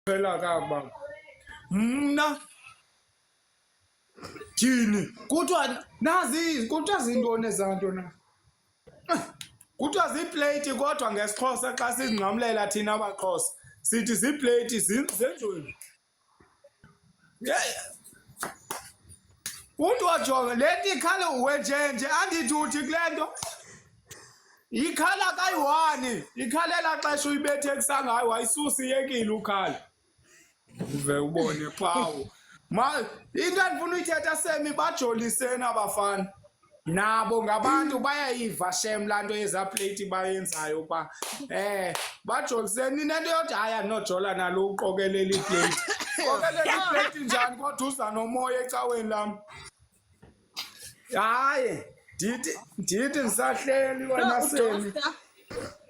phela kaba mna thini kuthiwa nazi kuthiwa zintoni ezanto na kuthiwa ziiplate kodwa ngesiXhosa xa sizingqamlela thina abaXhosa sithi ziiplate zenjweni umntu wajonga le nto ikhale uwenjenje andithi uthi kule nto ikhala kayi-1 ikhalela xesha uyibethe kusangayo wayisusa iyekile ukhala uve ubone phawu into endifuna uyithetha semi bajoliseni abafana nabo ngabantu bayayiva shem laa nto yezaa plate bayenzayo pha bajoliseni inento yothi hayi andinojola nalo uqokelela iplate qokelela iplate njani kodwa uza nomoya ecaweni lam hayi ndithi ndisahleli wena semi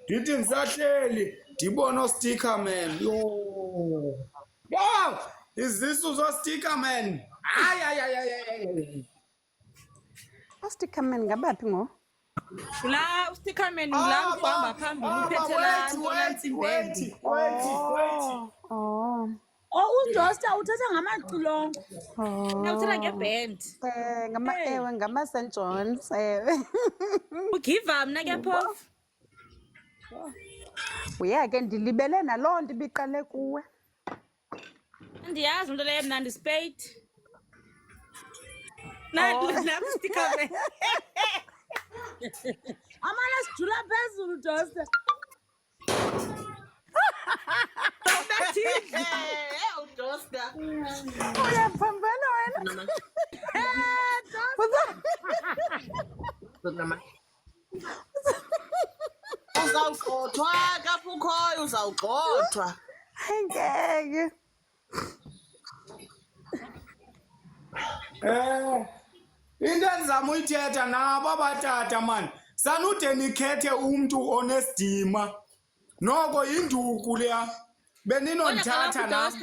ndithi ndisahleli ndibone osticker man yo izisu zosticker man hayi Ostickerman ngabaphi ngo? La ustickerman ngula mntu ohamba phambili uphethe laa nto nantsimbendi. Udosta uthatha ngamacilongo. Uthatha ngeband. Ewe ngama-St. John's. Ugiva mna ke phofu. Uya ke ndilibele naloo nto ibiqale kuwe. Ndiyazi into leyo mnandi spade. Ustickerman. Amala sijula phezulu Dosta. Udosta. Uyaphambana wena. Uzawugxothwa kapha ukhoyo uzawugxothwa. Ngeke. into endizama uyithetha nabo abatata mani sanude nikhethe umntu onesidima noko yinduku leya beninondithatha nam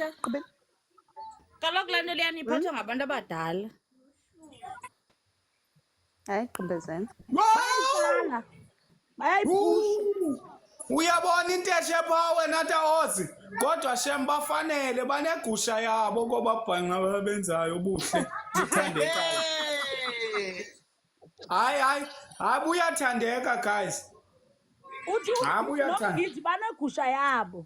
Kaloku laa nto leyani iphathwa ngabantu abadala. Hayi gqibezela. uyabona inteshe pha wena taozi kodwa shem bafanele banegusha yabo koba bhanqa benzayo buhle zithandekayo hayi buyathandeka guys Uthi banegusha yabo.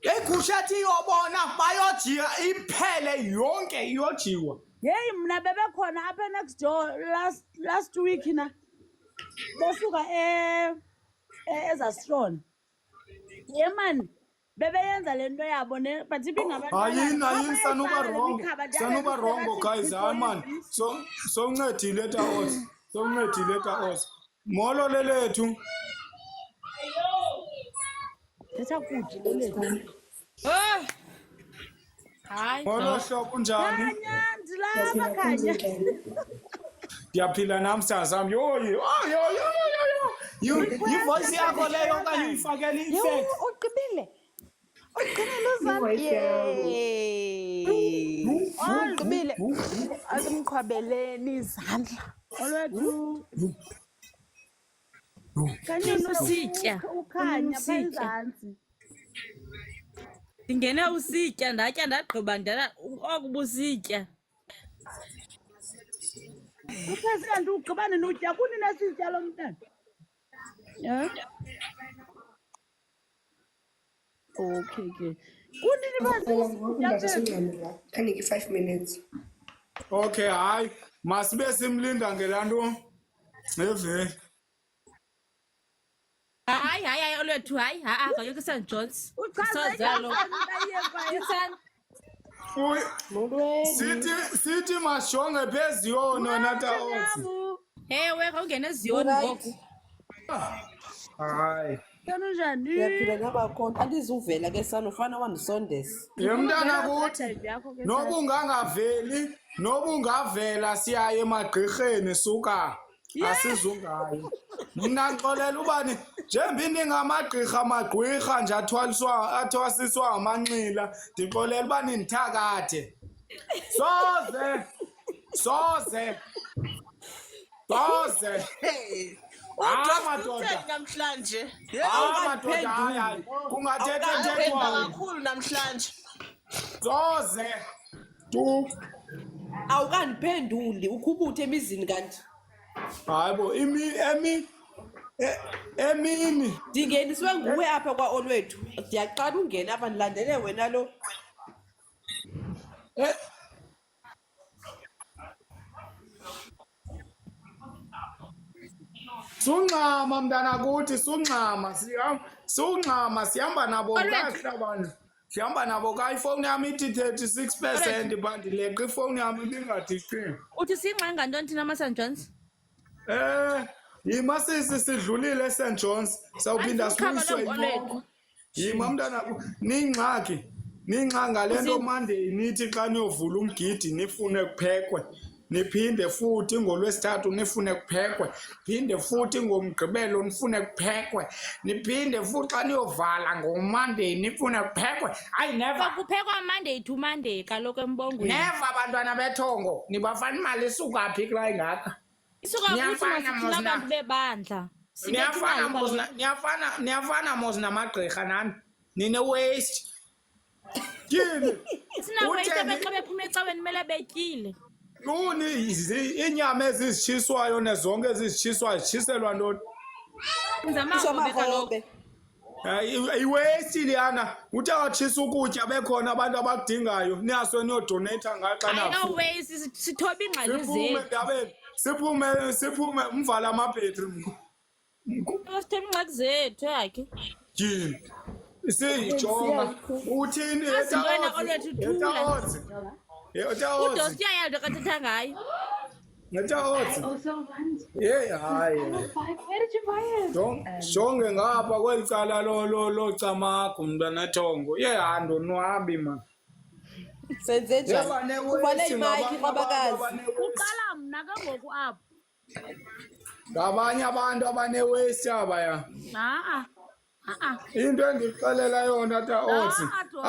igusha ethi iyobona bayojiya iphele yonke iyojiwa Hey mna bebekhona apha next door last week na. Besuka eZastron. Yeman bebeyenza lento yabo ne but ibingabantu. Hayi sanuba rongo guys hayi man soncedile taozi molo lelethu Letha kuthi lelethu. Hayi. molo hlobo unjani Nyanzi lapha khanya. ndiyaphila nam sazam yivoice yakho leyo okanye uyifakele i-effect Ugqibile uzami. Ugqibile. Akumqhwabeleni izandla. Olwethu. Kanye usitya. Ukhanya phezantsi. Ndingene usitya ndatya ndagqiba ndala okubusitya. Uphezantsi ugqibane notya kunini esitya lo mntana. Okay ke. Kunini phezulu. Kanike 5 minutes. okay hayi masibe simlinda ngelaa nto evele Hayi olwethu hayi akayoko St. John's. Sozalo. sithi masjonge pheziyono nataozi Ewe kawungene eziyoni ngoku. hayi Kanjani? Uyaphila nabakhona andizuvela ke sana ufana wandisondeza. yemntana kuthi nobungavela siyaye emagqirheni suka asizungayo mna ngixolela ubani njengoba ningamagqirha nje athwasiswa ngamanxila ndixolela uba nindithakathe soze madoda namhlanje. madoda hayi kungathetha Kakhulu namhlanje. zoze tu Awukandiphenduli ukhubuthe emizini kanti. hayi bo emini Ndingeniswe nguwe apha kwa-Olwethu. Ndiyaqala ungena apha ndilandele wena lo. eh, sungxama mntana kuthi sungxama sihamba nabo kakuhle abantu sihamba nabo ka ifowuni yam ithi 36% but leqa ifowuni yam ibingathi qi Uthi singxa ngantoni thina ama-St Johns? yima sidlulile eSt Johns sawuphinda Hayi, sikhamba sibuyiswe lo-Olwethu. yinoko yima mntana ningxaki ngale nto Monday nithi xa niyovula umgidi nifune kuphekwe niphinde futhi ngolwesithathu nifune kuphekwe phinde futhi ngomgqibelo nifune kuphekwe niphinde futhi xa niyovala ngoMonday nifune kuphekwe hayi never Kuphekwa Monday to Monday kaloku embongweni. never bantwana bethongo nibafana imali isuka phi kula ingaka Isuka kuthi Niyafana masithina mos na- abantu bebandla. Sibetha imali niyafana mos namagqirha nani nine-waste tyini Sinawaste Utheni? xa bephuma ecaweni mele betyile. yuni iinyama ezizitshiswayo nezonke ezizitshiswayo zitshiselwa ntoni Ngizamahobe kaloku. Isamahobe. iwesti liyana uthe watshisa ukutya bekhona abantu abakudingayo niyaswe niyodoneyitha ngayo xa I know nafu ways sithoba ingxaki siphume zethu. ndabeni siphume umvala amabhetri Sithoba ingxaki zethu yakhe. tyini siyijonga uthini Asintwana Olwethu thula. Udosi uyayazi into kathetha ngayo. ngetaotsi yeyi hayi jonge ngapha kweli cala locamagu mntanathongo ye handonwabi ma Senze njani? Uvale imayikhi babakazi. Uqala mna ke ngoku apho. ngabanye abantu abanewesti abaya into endixelela yona taotsi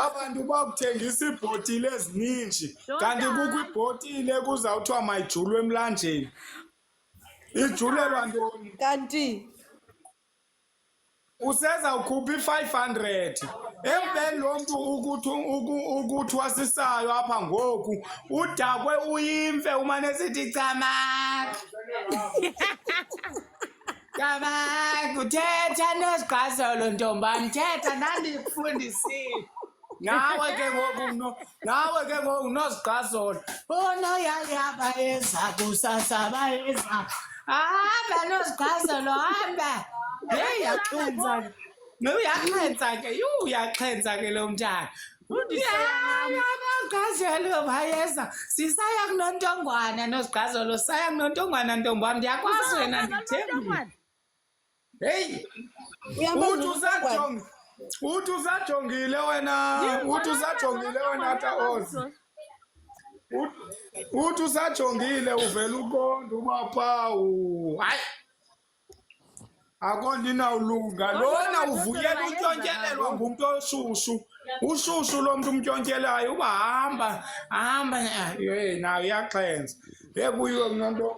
abantu bakuthengisa iibhotile ezininji kanti kukho ibhotile kuzawuthiwa mayijulwe emlanjeni ijulelwa ntoni Kanti usezawukhupha i-500 emveni lo mntu ukuthwasisayo apha ngoku udakwe uyimfe umane sithi camaka camaka uthetha nosigqazolo ntombam thetha ndandikufundisile nawe ke ngoku nosigqazolo unoyayaba eza kusasa bayeza hamba nosigqazolo hamba yeyi uyaxhensa ke uyaxhensa ke lo mntana nosigqazolo bayeza sisaya kunontongwana nosigqazolo saya kunontongwana ntombam ndiyakwazi wena ndithembile heyi uthi usajongile wena taozi uthi usajongile uvela uqonda uba phawu hayi akho ndinawulunga lona uvuyela utyontyelelwa ngumntu oshushu ushushu lo mntu umtyontyelayo uba hamba yeyi nayo iyaxhensa yekuyiwe kunonto